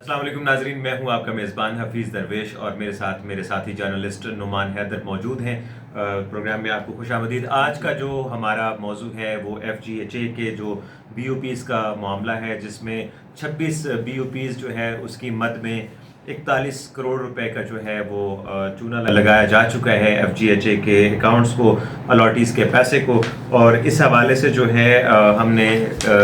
अस्सलाम वालेकुम नाजरीन, मैं हूं आपका मेज़बान हफीज़ दरवेश और मेरे साथी जर्नलिस्ट नुमान हैदर मौजूद हैं। प्रोग्राम में आपको खुशामदीद। आज का जो हमारा मौजू है वो FGHA के जो BOPs का मामला है, जिसमें 26 BOPs जो है उसकी मद में 41 करोड़ रुपए का जो है वो चूना लगाया जा चुका है FGHA के अकाउंट्स को, अलॉटीज़ के पैसे को। और इस हवाले से जो है हमने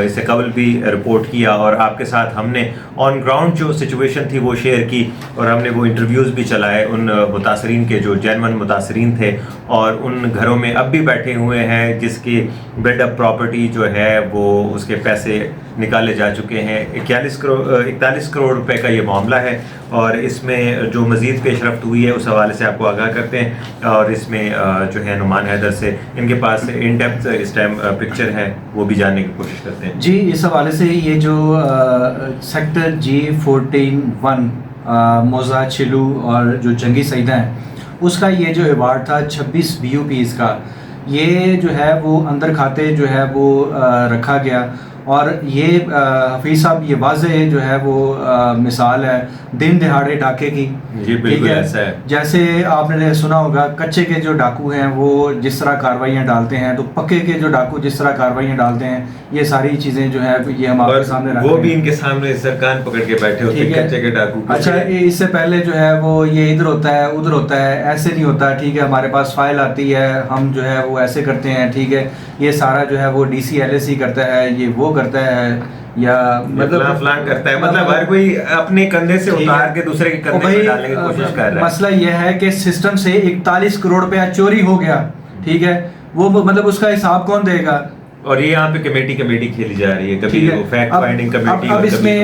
इससे कबल भी रिपोर्ट किया और आपके साथ हमने ऑन ग्राउंड जो सिचुएशन थी वो शेयर की, और हमने वो इंटरव्यूज़ भी चलाए उन मुतासरीन के जो जेन्युइन मुतासरीन थे और उन घरों में अब भी बैठे हुए हैं जिसकी बिल्डअप प्रॉपर्टी जो है वो उसके पैसे निकाले जा चुके हैं। 41 करोड़ रुपए का ये मामला है और इसमें जो मज़ीद पेशरफ्त हुई है उस हवाले से आपको आगाह करते हैं। और इसमें जो है नुमान हैदर से इनके पास इन डेप्थ इस टाइम पिक्चर है, वो भी जानने की कोशिश करते हैं। जी, इस हवाले से ये जो सेक्टर G14-1 मोज़ा चिलू और जो जंगी सईदा हैं उसका ये जो अवार्ड था 26 BOPs का, ये जो है वो अंदर खाते जो है वो रखा गया। और ये हफीज़ साहब ये वाज़ेह जो है वो मिसाल है दिन दहाड़े डाके की। जी बिल्कुल ऐसा है। जैसे आपने सुना होगा कच्चे के जो डाकू हैं वो जिस तरह कार्रवाइयाँ डालते हैं, तो पक्के के जो डाकू जिस तरह कार्रवाइयाँ डालते हैं, ये सारी चीज़ें जो है ये हम आपके सामने वो भी इनके सामने सरकान पकड़ के बैठे होते हैं कच्चे के डाकू। अच्छा, इससे पहले जो है वो ये इधर होता है उधर होता है, ऐसे नहीं होता। ठीक है, हमारे पास फाइल आती है, हम जो है वो ऐसे करते हैं। ठीक है, ये सारा जो है वो DCLSC करता है, ये वो करता है, या मतलब फलान करता है, मतलब हर कोई अपने कंधे से उतार के दूसरे के कंधे पे डालने की कोशिश कर रहा है। मसला ये है कि सिस्टम से 41 करोड़ रुपया चोरी हो गया। ठीक है, वो मतलब उसका हिसाब कौन देगा? और ये यहाँ पे कमेटी खेली जा रही है, कभी वो फैक्ट फाइंडिंग कमेटी।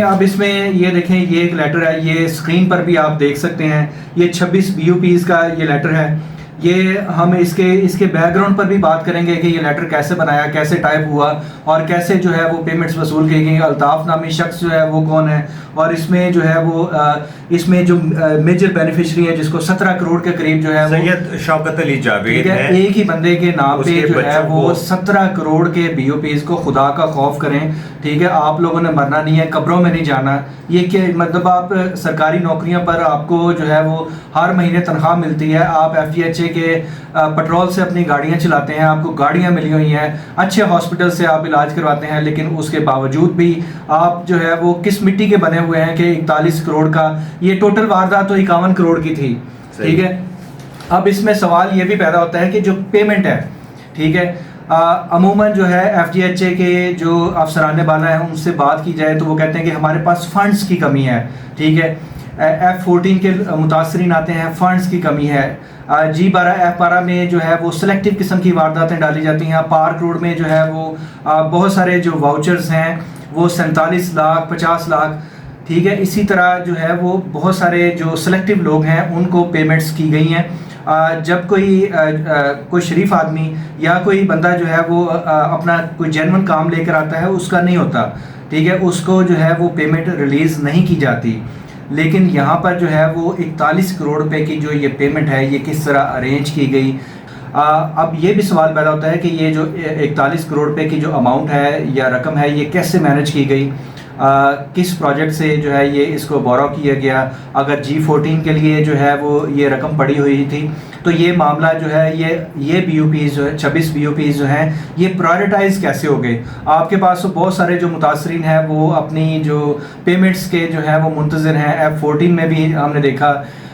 अब इसमें ये देखें, ये एक लेटर है, ये स्क्रीन पर भी आप देख सकते हैं। ये 26 BOPs का ये लेटर है। ये हम इसके बैकग्राउंड पर भी बात करेंगे कि ये लेटर कैसे बनाया, कैसे टाइप हुआ और कैसे जो है वो पेमेंट्स वसूल की गई। अल्ताफ नामी शख्स जो है वो कौन है, और इसमें जो है वो इसमें जो मेजर बेनिफिशियरी है जिसको 17 करोड़ के करीब जो है सैयद शौकत अली जावेद है। एक ही बंदे के नाम पे जो है वो 17 करोड़ के BOPs को, खुदा का खौफ करें। ठीक है, आप लोगों ने मरना नहीं है, कब्रों में नहीं जाना। ये क्या मतलब, आप सरकारी नौकरियों पर आपको जो है वो हर महीने तनख्वाह मिलती है, आप FGHA के पेट्रोल से अपनी गाड़ियां चलाते हैं, आपको गाड़ियां मिली हुई हैं, अच्छे हॉस्पिटल से आप इलाज करवाते हैं, लेकिन उसके बावजूद भी आप जो है वो किस मिट्टी के बने हुए हैं कि 41 करोड़ का, ये टोटल वारदात तो 51 करोड़ की थी। ठीक है, अब इसमें सवाल ये भी पैदा होता है कि जो पेमेंट है, ठीक है, अमूमन जो है FGHA के जो अफसरान बाला हैं उनसे बात की जाए तो वो कहते हैं कि हमारे पास फंड्स की कमी है। ठीक है, F14 के मुतासरीन आते हैं, फंड्स की कमी है। G12 F12 में जो है वो सिलेक्टिव किस्म की वारदातें डाली जाती हैं। पार्क रोड में जो है वो बहुत सारे जो वाउचर्स हैं वो 47 लाख 50 लाख। ठीक है, इसी तरह जो है वो बहुत सारे जो सिलेक्टिव लोग हैं उनको पेमेंट्स की गई हैं। जब कोई शरीफ आदमी या कोई बंदा जो है वो अपना कोई जेन्युइन काम लेकर आता है, उसका नहीं होता। ठीक है, उसको जो है वो पेमेंट रिलीज़ नहीं की जाती। लेकिन यहाँ पर जो है वो 41 करोड़ रुपए की जो ये पेमेंट है ये किस तरह अरेंज की गई। अब ये भी सवाल पैदा होता है कि ये जो 41 करोड़ रुपए की जो अमाउंट है या रकम है ये कैसे मैनेज की गई, किस प्रोजेक्ट से जो है ये इसको बोरो किया गया। अगर G14 के लिए जो है वो ये रकम पड़ी हुई थी तो ये मामला जो है ये BOPs जो है 26 BOPs जो हैं ये प्रायोरिटाइज कैसे हो गए। आपके पास तो बहुत सारे जो मुतासरीन हैं वो अपनी जो पेमेंट्स के जो है वो मुंतज़िर हैं। F14 में भी हमने देखा,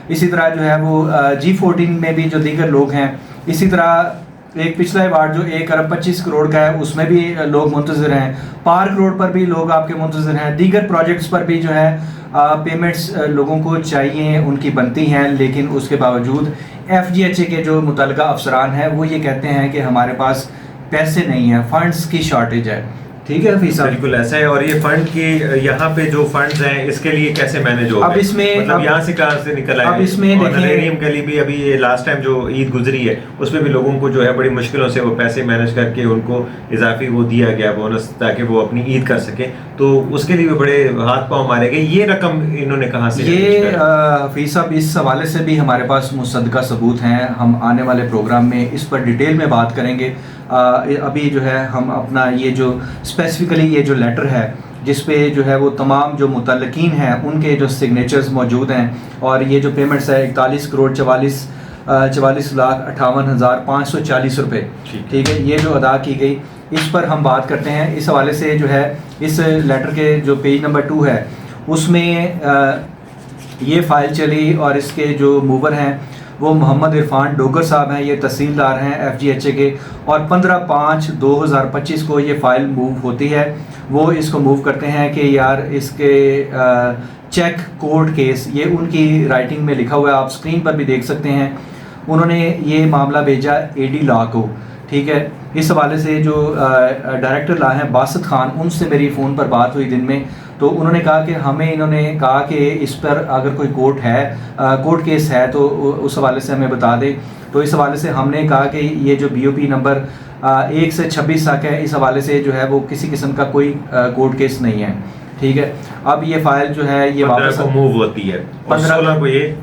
इसी तरह जो है वो G14 में भी जो दीगर लोग हैं। इसी तरह एक पिछला अवार्ड जो 1 अरब 25 करोड़ का है उसमें भी लोग मुंतज़िर हैं। पार्क रोड पर भी लोग आपके मुंतज़िर हैं। दीगर प्रोजेक्ट्स पर भी जो है पेमेंट्स लोगों को चाहिए, उनकी बनती हैं, लेकिन उसके बावजूद FGHA के जो मुतल्लिका अफसरान हैं वो ये कहते हैं कि हमारे पास पैसे नहीं हैं, फंड्स की शॉर्टेज है। ठीक है हफीज़ साहब, बिल्कुल ऐसा है। और ये फंड की यहाँ पे जो फंड्स हैं इसके लिए कैसे मैनेज हो? अब इसमें मतलब यहाँ से कहाँ से निकल आए? अब इसमें देखिए गली भी अभी ये लास्ट टाइम जो ईद गुजरी है उसमें भी लोगों को जो है बड़ी मुश्किलों से वो पैसे मैनेज करके उनको इजाफी वो दिया गया बोनस ताकि वो अपनी ईद कर सके, तो उसके लिए भी बड़े हाथ पाँव मारे गए। ये रकम इन्होंने कहाँ से? ये हफीज़ साहब, इस हवाले से भी हमारे पास मुसद्दका सबूत हैं। हम आने वाले प्रोग्राम में इस पर डिटेल में बात करेंगे। अभी जो है हम अपना ये जो स्पेसिफिकली ये जो लेटर है जिस पे जो है वो तमाम जो मुतल्लिकीन हैं उनके जो सिग्नेचर्स मौजूद हैं, और ये जो पेमेंट्स है 41 करोड़ 44,58,540 रुपये, ठीक है, ये जो अदा की गई, इस पर हम बात करते हैं। इस हवाले से जो है इस लेटर के जो पेज नंबर 2 है उसमें ये फ़ाइल चली, और इसके जो मूवर हैं वो मोहम्मद इरफान डोगर साहब हैं, ये तहसीलदार हैं FGHA के, और 15/5/2025 को ये फ़ाइल मूव होती है। वो इसको मूव करते हैं कि यार इसके चेक कोर्ट केस, ये उनकी राइटिंग में लिखा हुआ है, आप स्क्रीन पर भी देख सकते हैं। उन्होंने ये मामला भेजा AD लॉ को, ठीक है। इस हवाले से जो डायरेक्टर लॉ हैं बासित खान, उनसे मेरी फ़ोन पर बात हुई दिन में, तो उन्होंने कहा कि हमें, इन्होंने कहा कि इस पर अगर कोई कोर्ट है, कोर्ट केस है तो उस हवाले से हमें बता दें। तो इस हवाले से हमने कहा कि ये जो BOP नंबर 1 से 26 तक है, इस हवाले से जो है वो किसी किस्म का कोई कोर्ट केस नहीं है, ठीक है। अब ये फ़ाइल जो है ये वापस मूव होती है, 15 को ये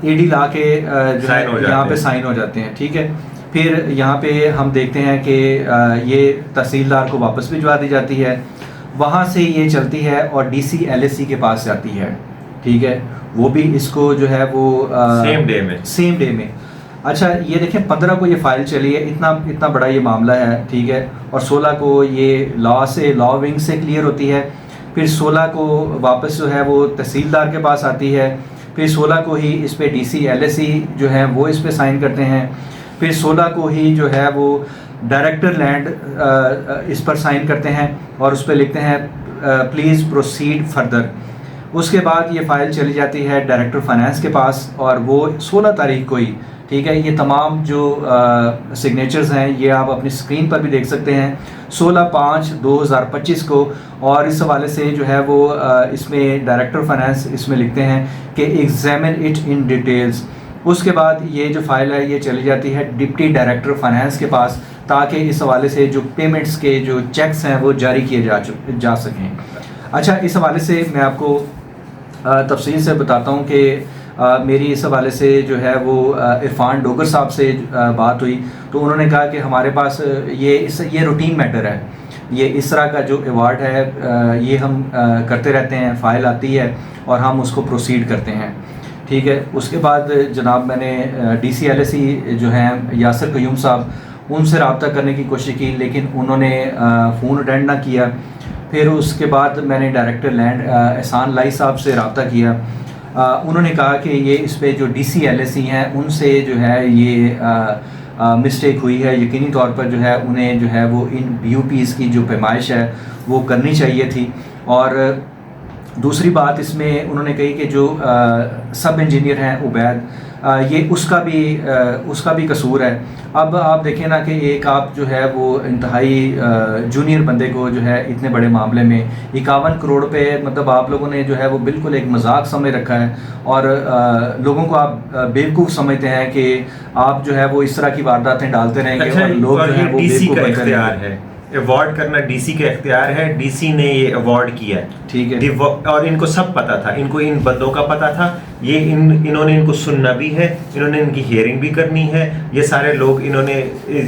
AD लॉ के जो है यहाँ पे साइन हो जाते हैं, ठीक है। फिर यहाँ पे हम देखते हैं कि ये तहसीलदार को वापस भिजवा दी जाती है, वहाँ से ये चलती है और DC LSE के पास जाती है, ठीक है। वो भी इसको जो है वो सेम डे में। अच्छा, ये देखें 15 को ये फ़ाइल चली है, इतना बड़ा ये मामला है, ठीक है। और 16 को ये लॉ विंग से क्लियर होती है। फिर 16 को वापस जो है वो तहसीलदार के पास आती है। फिर 16 को ही इस पे DC LSE जो है वो इस पे साइन करते हैं। फिर 16 को ही जो है वो डायरेक्टर लैंड इस पर साइन करते हैं और उस पर लिखते हैं प्लीज़ प्रोसीड फर्दर। उसके बाद ये फ़ाइल चली जाती है डायरेक्टर फाइनेंस के पास, और वो 16 तारीख को ही, ठीक है। ये तमाम जो सिग्नेचर्स हैं ये आप अपनी स्क्रीन पर भी देख सकते हैं, 16/5/2025 को। और इस हवाले से जो है वो इसमें डायरेक्टर फाइनेंस इसमें लिखते हैं कि एग्जामिन इट इन डिटेल्स। उसके बाद ये जो फ़ाइल है ये चली जाती है डिप्टी डायरेक्टर फाइनेंस के पास, ताकि इस हवाले से जो पेमेंट्स के जो चेक्स हैं वो जारी किए जा सकें। अच्छा, इस हवाले से मैं आपको तफसील से बताता हूँ कि मेरी इस हवाले से जो है वो इरफान डोगर साहब से बात हुई, तो उन्होंने कहा कि हमारे पास ये रूटीन मैटर है, ये इस तरह का जो अवार्ड है ये हम करते रहते हैं, फ़ाइल आती है और हम उसको प्रोसीड करते हैं, ठीक है। उसके बाद जनाब मैंने DC LSE जो हैं यासिर क़य्यूम साहब, उनसे रब्ता करने की कोशिश की, लेकिन उन्होंने फ़ोन अटेंड ना किया। फिर उसके बाद मैंने डायरेक्टर लैंड एहसान लाई साहब से रब्ता किया। उन्होंने कहा कि ये इस पे जो DC LSE हैं उनसे जो है ये मिस्टेक हुई है, यकीनी तौर पर जो है उन्हें जो है वो इन BOPs की जो पैमाइश है वो करनी चाहिए थी। और दूसरी बात इसमें उन्होंने कही कि जो सब इंजीनियर हैं उबैद, ये उसका भी कसूर है। अब आप देखें ना कि एक आप जो है वो इंतहाई जूनियर बंदे को जो है इतने बड़े मामले में 51 करोड़ पे, मतलब आप लोगों ने जो है वो बिल्कुल एक मजाक समझ रखा है, और लोगों को आप बेवकूफ़ समझते हैं कि आप जो है वो इस तरह की वारदातें डालते रहेंगे। अच्छा, और लोग जो है वो बेवकूफ़ बनते हैं। अवार्ड करना DC का इख्तियार है, DC ने ये अवार्ड किया है, ठीक है। और इनको सब पता था, इनको इन बंदों का पता था, ये इन्होंने इनको सुनना भी है, इन्होंने इनकी हियरिंग भी करनी है। ये सारे लोग, इन्होंने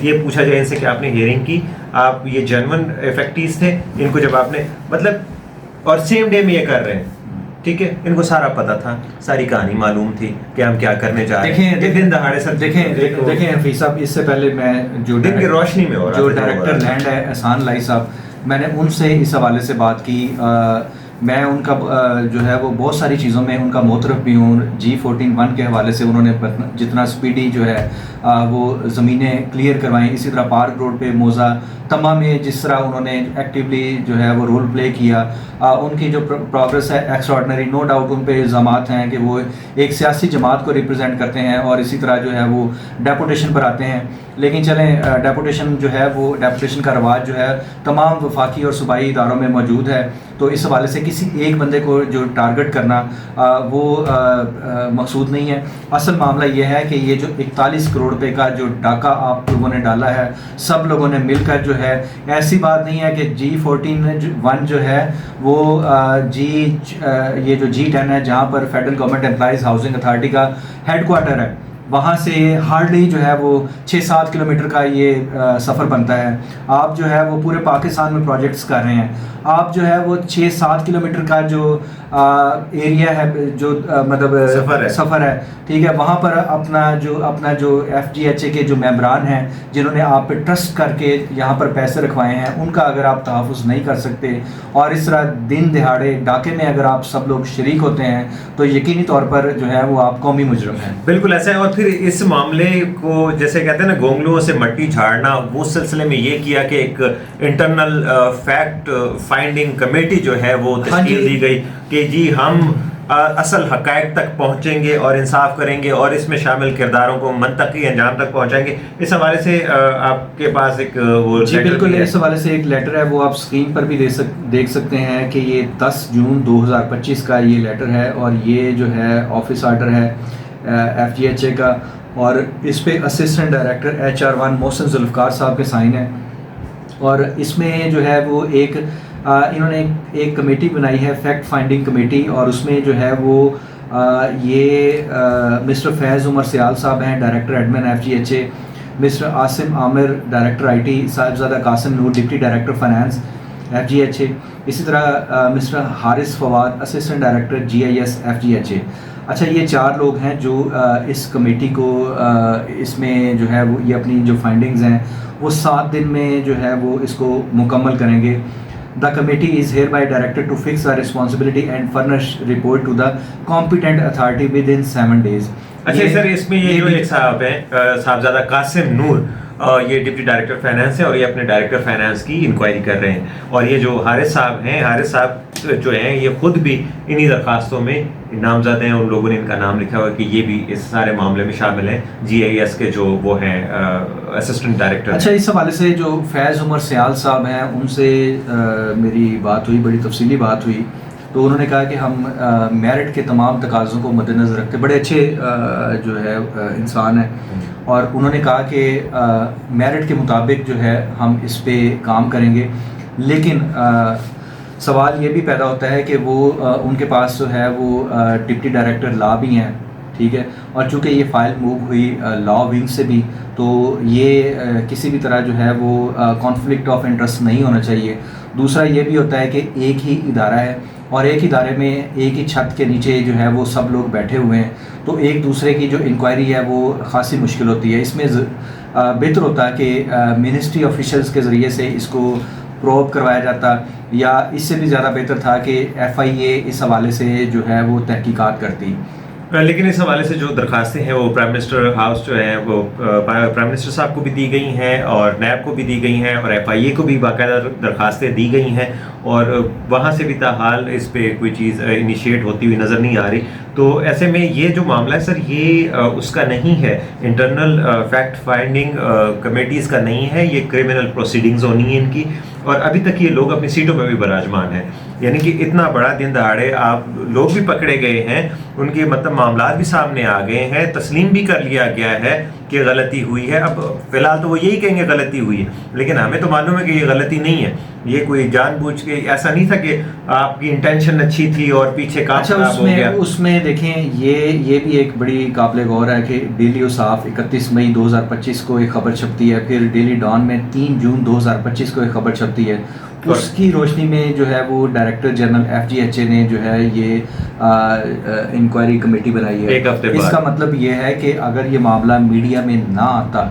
ये पूछा जाए इनसे कि आपने हियरिंग की, आप ये जेन्युइन इफेक्टिव्स थे, इनको जब आपने मतलब, और सेम डे में ये कर रहे हैं, ठीक है। इनको सारा पता था, सारी कहानी मालूम थी कि हम क्या करने जा रहे हैं। दिन दहाड़े सर देखें हफीज साहब, इससे पहले मैं जो दिन की रोशनी में हो रहा जो डायरेक्टर लैंड है एहसान लाई साहब, मैंने उनसे इस हवाले से बात की। मैं उनका जो है वो बहुत सारी चीज़ों में उनका मोतरफ भी हूँ। G14-1 के हवाले से उन्होंने जितना स्पीडी जो है वो ज़मीनें क्लियर करवाएं, इसी तरह पार्क रोड पे मोज़ा तमा में जिस तरह उन्होंने एक्टिवली जो है वो रोल प्ले किया, उनकी जो प्रोग्रेस है एक्स्ट्राऑर्डिनरी, नो डाउट उन पे इल्ज़ामात हैं कि वो एक सियासी जमात को रिप्रेजेंट करते हैं और इसी तरह जो है वो डेपुटेशन पर आते हैं। लेकिन चलें, डेपुटेशन जो है वो डेपुटेशन का रवाज जो है तमाम वफाकी और सूबाई इदारों में मौजूद है, तो इस हवाले से किसी एक बंदे को जो टारगेट करना वो मकसूद नहीं है। असल मामला ये है कि ये जो 41 करोड़ रुपए का जो डाका आप लोगों ने डाला है, सब लोगों ने मिलकर जो है, ऐसी बात नहीं है कि G14-1 जो है वो ये जो G10 है जहाँ पर federal government employees housing authority का हेड क्वार्टर है, वहाँ से हार्डली जो है वो 6-7 किलोमीटर का ये सफ़र बनता है। आप जो है वो पूरे पाकिस्तान में प्रोजेक्ट्स कर रहे हैं, आप जो है वो 6-7 किलोमीटर का जो एरिया है, जो मतलब सफ़र है, ठीक है, वहाँ पर अपना जो FGHA के जो मेंबरान हैं जिन्होंने आप पे ट्रस्ट करके यहाँ पर पैसे रखवाए हैं, उनका अगर आप तहफ़्फ़ुज़ नहीं कर सकते और इस तरह दिन दिहाड़े डाके में अगर आप सब लोग शरीक होते हैं तो यकीनी तौर पर जो है वो आप कौमी मुजरम हैं। बिल्कुल ऐसा है। और फिर इस मामले को जैसे कहते हैं ना, गोंगलुओं से मट्टी झाड़ना, वो सिलसिले में ये किया कि एक इंटरनल फैक्ट फाइंडिंग कमेटी जो है वो तश्कील दी गई कि जी हम असल हकायक तक पहुंचेंगे और इंसाफ करेंगे और इसमें शामिल किरदारों को मनतकी अंजाम तक पहुंचाएंगे। इस हवाले से आपके पास एक वो जी बिल्कुल, इस हवाले से एक लेटर है, वो आप स्क्रीन पर भी देख सकते हैं कि ये 10 जून 2025 का ये लेटर है और ये जो है ऑफिस ऑर्डर है FGHA का, और इस पे assistant director HR1 Mohsin Zulfiqar साहब के साइन है। और इसमें जो है वो इन्होंने एक कमेटी बनाई है, फैक्ट फाइंडिंग कमेटी, और उसमें जो है वो मिस्टर फैज़ उमर सियाल साहब हैं, director admin FGHA, mister Asim Aamir director IT, Sahibzada Qasim Noor deputy director finance FGHA, इसी तरह mister Haris Fawad assistant director GIS FGHA। अच्छा, ये 4 लोग हैं जो इस कमेटी को इसमें जो है वो ये अपनी जो फाइंडिंग्स हैं वो 7 दिन में जो है वो इसको मुकम्मल करेंगे। The committee is hereby directed to fix the responsibility and furnish report to the competent authority within 7 days. अच्छा सर, इसमें ये जो एक साहब हैं साहबजादा कासिम नूर, ये डिप्टी डायरेक्टर फाइनेंस है और ये अपने डायरेक्टर फाइनेंस की इंक्वायरी कर रहे हैं। और ये जो हारिस साहब हैं, हारिस साहब जो हैं ये खुद भी इन्हीं दरखास्तों में नामजद हैं, उन लोगों ने इनका नाम लिखा हुआ है कि ये भी इस सारे मामले में शामिल हैं, GIS के जो वो हैं असिस्टेंट डायरेक्टर। अच्छा, इस हवाले से जो फैज़ उमर सियाल साहब हैं उनसे मेरी बात हुई, बड़ी तफसीली बात हुई, तो उन्होंने कहा कि हम मेरिट के तमाम तकाज़ों को मद्देनज़र रखते, बड़े अच्छे जो है इंसान हैं, और उन्होंने कहा कि मेरिट के मुताबिक जो है हम इस पे काम करेंगे। लेकिन सवाल ये भी पैदा होता है कि वो उनके पास जो है वो डिप्टी डायरेक्टर लॉ भी हैं, ठीक है, और चूँकि ये फ़ाइल मूव हुई लॉ विंग से भी, तो ये किसी भी तरह जो है वो कॉन्फ्लिक्ट ऑफ इंटरेस्ट नहीं होना चाहिए। दूसरा ये भी होता है कि एक ही इदारा है और एक ही इदारे में एक ही छत के नीचे जो है वो सब लोग बैठे हुए हैं, तो एक दूसरे की जो इंक्वायरी है वो ख़ासी मुश्किल होती है। इसमें बेहतर होता है कि मिनिस्ट्री ऑफिशल्स के ज़रिए से इसको प्रोब करवाया जाता, या इससे भी ज़्यादा बेहतर था कि FIA इस हवाले से जो है वो तहकीकात करती। लेकिन इस हवाले से जो दरखास्तें हैं वो प्राइम मिनिस्टर हाउस जो है वो प्राइम मिनिस्टर साहब को भी दी गई हैं और नैब को भी दी गई हैं और FIA को भी बाकायदा दरखास्तें दी गई हैं, और वहाँ से भी ताहाल इस पे कोई चीज़ इनिशिएट होती हुई नज़र नहीं आ रही। तो ऐसे में ये जो मामला है सर, ये उसका नहीं है, इंटरनल फैक्ट फाइंडिंग कमेटीज़ का नहीं है, ये क्रिमिनल प्रोसीडिंग्स होनी है इनकी, और अभी तक ये लोग अपनी सीटों में भी विराजमान हैं। यानी कि इतना बड़ा दिन दहाड़े आप लोग भी पकड़े गए हैं, उनके मतलब मामला भी सामने आ गए हैं, तस्लीम भी कर लिया गया है कि गलती हुई है। अब फिलहाल तो वो यही कहेंगे गलती हुई है, लेकिन हमें तो मालूम है कि ये गलती नहीं है, ये कोई जानबूझ के ऐसा नहीं था कि आपकी इंटेंशन अच्छी थी और पीछे काम खराब हो गया। उसमें देखें, ये भी एक बड़ी काबिल गौर है कि डेली उसाफ 31 मई 2025 को एक खबर छपती है, फिर डेली डॉन में 3 जून 2025 को एक खबर छपती है। उसकी रोशनी में जो है वो डायरेक्टर जनरल FGHA ने जो है ये इंक्वायरी कमेटी बनाई है। एक हफ्ते बाद। इसका मतलब ये है कि अगर ये मामला मीडिया में ना आता,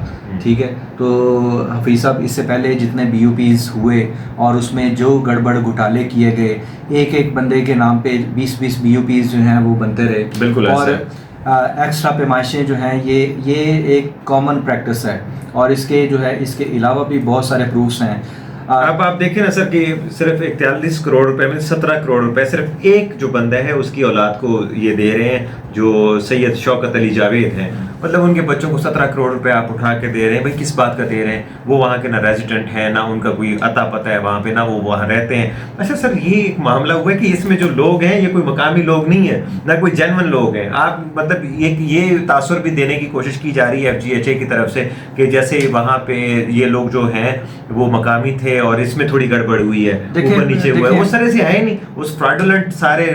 ठीक है, तो हफीज़ साहब इससे पहले जितने BOPs हुए और उसमें जो गड़बड़ घोटाले किए गए, एक बंदे के नाम पे 20 BOPs जो हैं वो बनते रहे। बिल्कुल। और एक्स्ट्रा पैमाइशें जो हैं ये एक कॉमन प्रैक्टिस है, और इसके अलावा भी बहुत सारे प्रूफ्स हैं। अब आप देखें ना सर कि सिर्फ 41 करोड़ रुपए में 17 करोड़ रुपए सिर्फ एक जो बंदा है उसकी औलाद को ये दे रहे हैं, जो सैयद शौकत अली जावेद हैं, मतलब उनके बच्चों को 17 करोड़ रुपए आप उठा के दे रहे हैं। भाई किस बात का दे रहे हैं? वो वहाँ के ना रेजिडेंट है, ना उनका कोई अता पता है वहाँ पे, ना वो वहाँ रहते हैं। अच्छा सर, ये एक मामला हुआ है कि इसमें जो लोग हैं ये कोई मकामी लोग नहीं है, ना कोई जेन्युइन लोग हैं। आप मतलब ये तासुर भी देने की कोशिश की जा रही है FGHA की तरफ से कि जैसे वहाँ पे ये लोग जो हैं वो मकामी थे है और इसमें थोड़ी गड़बड़ हुई है, ऊपर नीचे हुआ है, उस तरह से है नहीं। उस फ्रॉडुलेंट सारे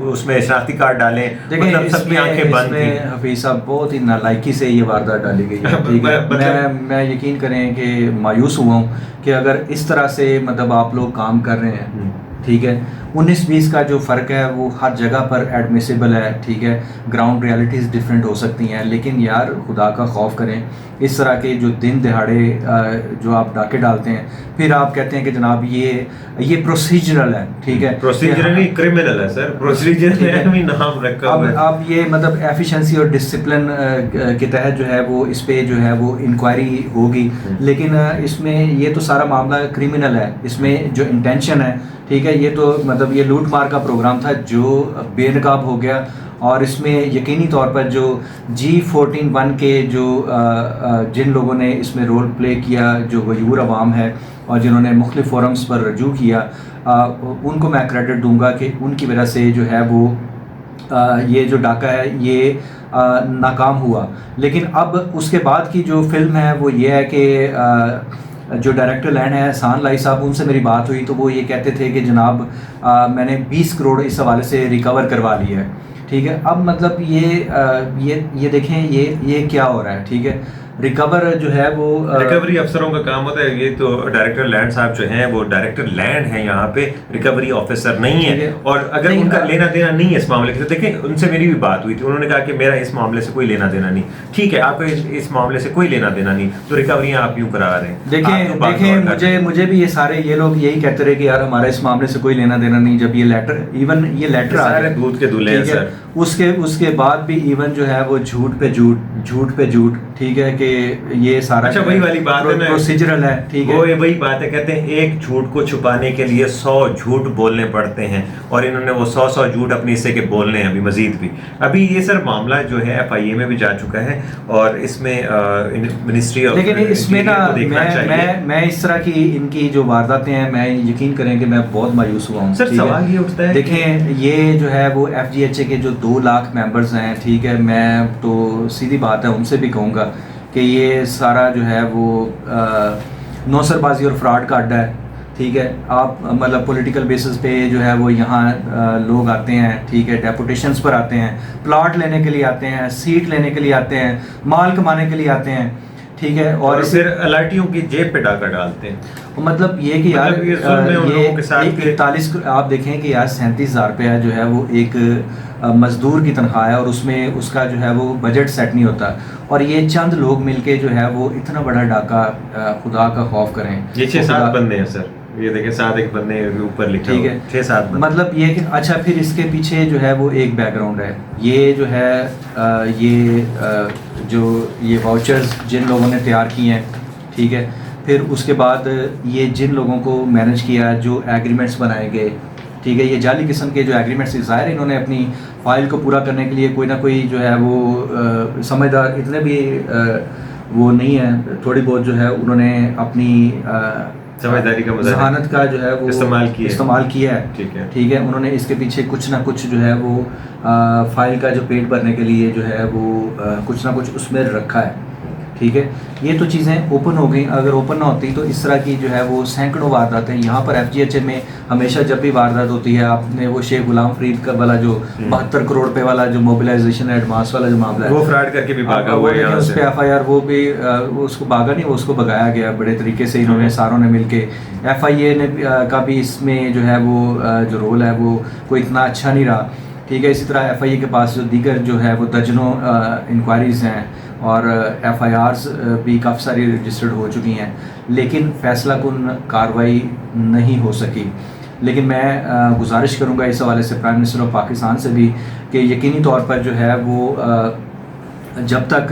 उसमें शनाख्ती कार्ड डाले, मतलब सबकी आंखें बंद थी। हफीज साहब बहुत ही नालायकी से ये वारदात डाली गई है, ठीक है। मैं यकीन करें कि मायूस हुआ हूँ कि अगर इस तरह से मतलब आप लोग काम कर रहे हैं, ठीक है। 19-20 का जो फ़र्क है वो हर जगह पर एडमिसिबल है, ठीक है। ग्राउंड रियलिटीज़ डिफरेंट हो सकती हैं, लेकिन यार खुदा का खौफ करें। इस तरह के जो दिन दिहाड़े जो आप डाके डालते हैं, फिर आप कहते हैं कि जनाब ये प्रोसीजरल है, ठीक है। प्रोसीजरल नहीं, क्रिमिनल है सर, प्रोसीजरल भी नाम रखा हुआ है। अब ये मतलब एफिशिएंसी और डिसिप्लिन के तहत जो है वो इस पे जो है वो इंक्वायरी होगी, लेकिन इसमें ये तो सारा मामला क्रिमिनल है। इसमें जो इंटेंशन है, ठीक है, ये तो मतलब ये लूट मार का प्रोग्राम था जो बेनकाब हो गया। और इसमें यकीनी तौर पर जो G14-1 के जो जिन लोगों ने इसमें रोल प्ले किया, जो गयूर अवाम है और जिन्होंने मुख्तलिफ फोरम्स पर रजू किया, उनको मैं क्रेडिट दूंगा कि उनकी वजह से जो है वो ये जो डाका है ये नाकाम हुआ। लेकिन अब उसके बाद की जो फिल्म है वो ये है कि जो डायरेक्टर लैंड है एहसान लाई साहब, उनसे मेरी बात हुई तो वो ये कहते थे कि जनाब मैंने 20 करोड़ इस हवाले से रिकवर करवा लिया है, ठीक है। अब मतलब ये देखें ये क्या हो रहा है, ठीक है। रिकवर जो है वो रिकवरी अफसरों का काम होता है। ये तो डायरेक्टर लैंड साहब जो हैं वो डायरेक्टर लैंड है, यहाँ पे रिकवरी ऑफिसर नहीं है। और अगर उनका लेना देना नहीं है इस मामले से, देखें उनसे मेरी भी बात हुई थी, उन्होंने कहा कि मेरा इस मामले से कोई लेना देना नहीं। ठीक है, आपको इस मामले से कोई लेना देना नहीं, तो रिकवरियाँ आप यूँ करा रहे हैं। देखें मुझे भी ये सारे ये लोग यही कहते रहे कि यार हमारा इस मामले से कोई लेना देना नहीं। जब ये लेटर सारे दूध के दूल्हे हैं सर। उसके बाद भी इवन जो है वो झूठ पे झूठ, ठीक है, कि ये सारा अच्छा वही वाली बात है ना, प्रोसीजरल है, ठीक है। वो वही बात है, कहते हैं एक झूठ को छुपाने के लिए 100 झूठ बोलने पड़ते हैं, और इन्होंने वो 100 झूठ अपने हिस्से के बोलने हैं अभी मजीद भी। अभी ये सर मामला जो है FIA में भी जा चुका है और इसमें मिनिस्ट्री ऑफ, लेकिन इसमें ना मैं इस तरह की इनकी जो वारदातें हैं, मैं यकीन करें कि मैं बहुत मायूस हुआ हूँ। सर सवाल ये उठता है, देखें ये जो है वो FGHA के जो 2 लाख मेंबर्स हैं, ठीक है, मैं तो सीधी बात है उनसे भी कहूँगा कि ये सारा जो है वो नौसरबाजी और फ्रॉड का अड्डा है, ठीक है। आप मतलब पॉलिटिकल बेसिस पे जो है वो यहाँ लोग आते हैं, ठीक है, डेपुटेशंस पर आते हैं, प्लॉट लेने के लिए आते हैं, सीट लेने के लिए आते हैं, माल कमाने के लिए आते हैं, ठीक है। और फिर अलाटियों की जेब पे डाका डालते हैं। मतलब ये कि यार ये 41 आप देखें कि यार 37,000 रुपया जो है वो एक मजदूर की तनख्वाह है, और उसमें उसका जो है वो बजट सेट नहीं होता, और ये चंद लोग मिलके जो है वो इतना बड़ा डाका, खुदा का खौफ करें। ये 6-7 बंदे हैं सर, ये देखें 7 एक बंदे ऊपर लिखा, ठीक है, 6-7 बंदे। मतलब ये कि अच्छा फिर इसके पीछे जो है वो एक बैकग्राउंड है। ये जो है ये वाउचर्स जिन लोगों ने तैयार किए हैं, ठीक है, फिर उसके बाद ये जिन लोगों को मैनेज किया, जो एग्रीमेंट्स बनाए गए, ठीक है, ये जाली किस्म के जो एग्रीमेंट्स, ज़ाहिर इन्होंने अपनी फ़ाइल को पूरा करने के लिए कोई ना कोई जो है वो समझदार, इतने भी वो नहीं है, थोड़ी बहुत जो है उन्होंने अपनी समझदारी का जहानत का जो है वो इस्तेमाल किया है, ठीक है। उन्होंने इसके पीछे कुछ ना कुछ जो है वो फाइल का जो पेट भरने के लिए जो है वो कुछ ना कुछ उसमें रखा है, ठीक है। ये तो चीज़ें ओपन हो गई। अगर ओपन ना होती तो इस तरह की जो है वो सैकड़ों वारदातें यहाँ पर FGHA में हमेशा जब भी वारदात होती है, आपने वो शेख गुलाम फरीद का वाला जो 72 करोड़ रुपए वाला जो मोबिलाइजेशन एडवांस वाला जो मामला है, वो फ्रॉड करके भी भागा हुआ है यहाँ से। उस पे FIR वो भी उसको भागा नहीं, वो उसको भगाया गया बड़े तरीके से। इन्होंने सारों ने मिलके, FIA ने का भी इसमें जो है वो जो रोल है वो कोई इतना अच्छा नहीं रहा, ठीक है। इसी तरह FIA के पास जो दीगर जो है वो दर्जनों इंक्वायरीज़ हैं और FIRs भी काफ़ी सारी रजिस्टर्ड हो चुकी हैं, लेकिन फ़ैसला कुन कार्रवाई नहीं हो सकी। लेकिन मैं गुजारिश करूंगा इस हवाले से प्राइम मिनिस्टर ऑफ पाकिस्तान से भी कि यकीनी तौर पर जो है वो जब तक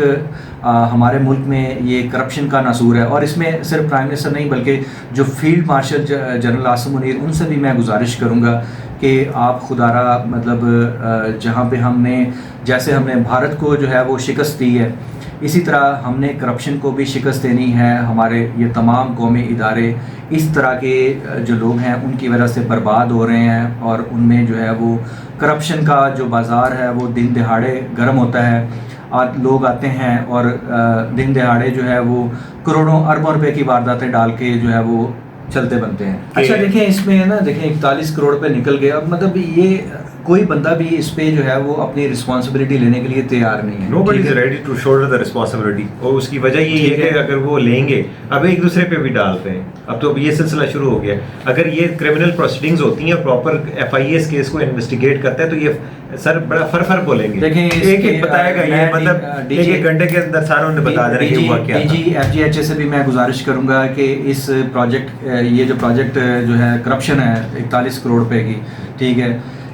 हमारे मुल्क में ये करप्शन का नासूर है, और इसमें सिर्फ प्राइम मिनिस्टर नहीं बल्कि जो field marshal general Asim Munir, उनसे भी मैं गुजारिश करूंगा कि आप खुदारा मतलब जहाँ पे जैसे हमने भारत को जो है वो शिकस्त दी है, इसी तरह हमने करप्शन को भी शिकस्त देनी है। हमारे ये तमाम कौमी इदारे इस तरह के जो लोग हैं उनकी वजह से बर्बाद हो रहे हैं, और उनमें जो है वो करप्शन का जो बाज़ार है वो दिन दिहाड़े गर्म होता है। लोग आते हैं और दिन दिहाड़े जो है वो करोड़ों अरबों रुपए की वारदातें डाल के जो है वो चलते बनते हैं। कि- अच्छा देखिए इसमें है ना, देखिए 41 करोड़ पे निकल गए, अब मतलब ये कोई बंदा भी इस पे जो है वो अपनी रिस्पॉन्सिबिलिटी लेने के लिए तैयार नहीं है। नोबडी ठीक इज है? Ready to shoulder the responsibility, और उसकी वजह ये है ठीक है। कि अगर वो लेंगे, अब एक दूसरे पे भी डालते हैं, अब तो ये सिलसिला शुरू हो गया। अगर ये क्रिमिनल प्रोसीडिंग्स होती हैं, प्रॉपर FIS केस को इन्वेस्टिगेट करते हैं, तो ये सर बड़ा फर बोलेंगे, देखें एक एक बताएगा ये, मतलब एक एक घंटे के अंदर सारों ने बता देना कि हुआ क्या था। DG FGHA से भी मैं गुजारिश करूंगा कि इस प्रोजेक्ट, ये जो प्रोजेक्ट जो है करप्शन है 41 करोड़ रुपए की, ठीक है,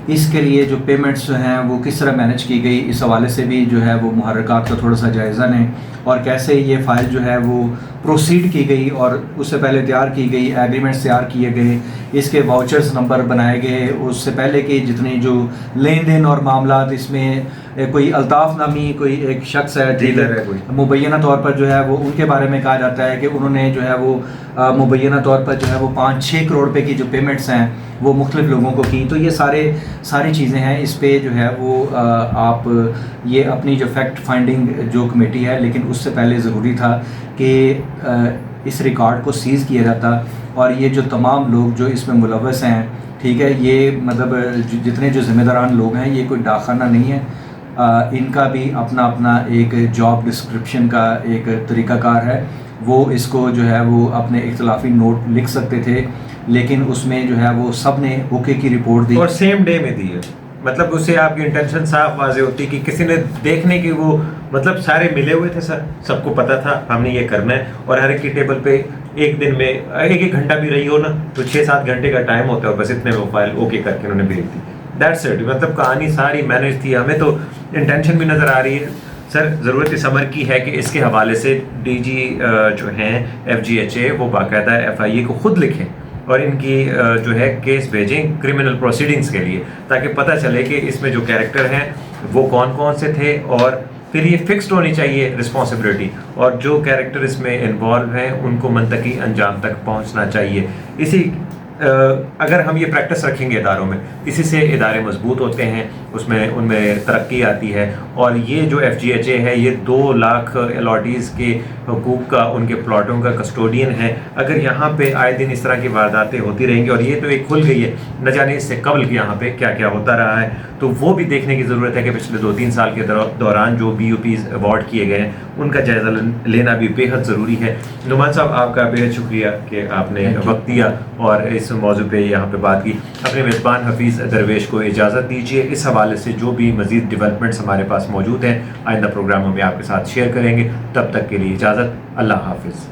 इसके लिए जो पेमेंट्स हैं वो किस तरह मैनेज की गई, इस हवाले से भी जो है वो मुहर्रकात का थोड़ा सा जायज़ा लें, और कैसे ये फ़ाइल जो है वो प्रोसीड की गई और उससे पहले तैयार की गई, एग्रीमेंट्स तैयार किए गए, इसके वाउचर्स नंबर बनाए गए, उससे पहले के जितने जो लेन देन और मामलात, इसमें कोई अल्ताफ़ नामी कोई एक शख्स है, डीलर है कोई, मुबैना तौर पर जो है वो उनके बारे में कहा जाता है कि उन्होंने जो है वो मुबैना तौर पर जो है वो 5-6 करोड़ रुपए की जो पेमेंट्स हैं वो मुख्तलिफ लोगों को की। तो ये सारी चीज़ें हैं, इस पे जो है वो आप ये अपनी जो फैक्ट फाइंडिंग जो कमेटी है, लेकिन उससे पहले ज़रूरी था कि इस रिकॉर्ड को सीज़ किया जाता, और ये जो तमाम लोग जो इसमें मुलव्वस हैं, ठीक है, ये मतलब जितने जो ज़िम्मेदारान लोग हैं, ये कोई डाकखाना नहीं है, इनका भी अपना अपना एक जॉब डिस्क्रिप्शन का एक तरीक़ाकार है। वो इसको जो है वो अपने इख्तलाफी नोट लिख सकते थे, लेकिन उसमें जो है वो सब ने ओके की रिपोर्ट दी और सेम डे में दी है, मतलब उससे आपकी इंटेंशन साफ वाजे होती कि किसी ने देखने की वो, मतलब सारे मिले हुए थे सर, सबको पता था हमने ये करना है, और हर एक की टेबल पे एक दिन में एक घंटा भी रही हो ना तो 6-7 घंटे का टाइम होता है, बस इतने में वो फाइल ओके करके उन्होंने भेज दी। दैट्स इट, मतलब कहानी सारी मैनेज थी। हमें तो इंटेंशन भी नज़र आ रही है सर, ज़रूरत इस अमर की है कि इसके हवाले से DG जो हैं FGHA वो बाकायदा FIA को ख़ुद लिखें और इनकी जो है केस भेजें क्रिमिनल प्रोसीडिंग्स के लिए, ताकि पता चले कि इसमें जो कैरेक्टर हैं वो कौन कौन से थे, और फिर ये फिक्स्ड होनी चाहिए रिस्पॉन्सिबिलिटी, और जो कैरेक्टर इसमें इन्वॉल्व हैं उनको मंतकी अंजाम तक पहुंचना चाहिए। इसी अगर हम ये प्रैक्टिस रखेंगे इदारों में, इसी से इदारे मजबूत होते हैं, उसमें उनमें तरक्की आती है। और ये जो FGHA है ये 2 लाख अलॉटीज़ के हुकूक का, उनके प्लॉटों का कस्टोडियन है। अगर यहाँ पे आए दिन इस तरह की वारदातें होती रहेंगी, और ये तो एक खुल गई है, न जाने इससे कबल कि यहाँ पे क्या क्या होता रहा है, तो वो भी देखने की ज़रूरत है कि पिछले 2-3 साल के दौरान जो BOPs अवार्ड किए गए हैं उनका जायज़ा लेना भी बेहद ज़रूरी है। नुमान साहब, आपका बेहद शुक्रिया कि आपने वक्त दिया और इस मौजू पे यहाँ पे बात की। अपने मेज़बान हफीज़ दरवेश को इजाज़त दीजिए। इस हवाले से जो भी मज़ीद डेवलपमेंट्स हमारे पास मौजूद हैं आइंदा प्रोग्रामों में आपके साथ शेयर करेंगे। तब तक के लिए इजाज़त, अल्लाह हाफिज़।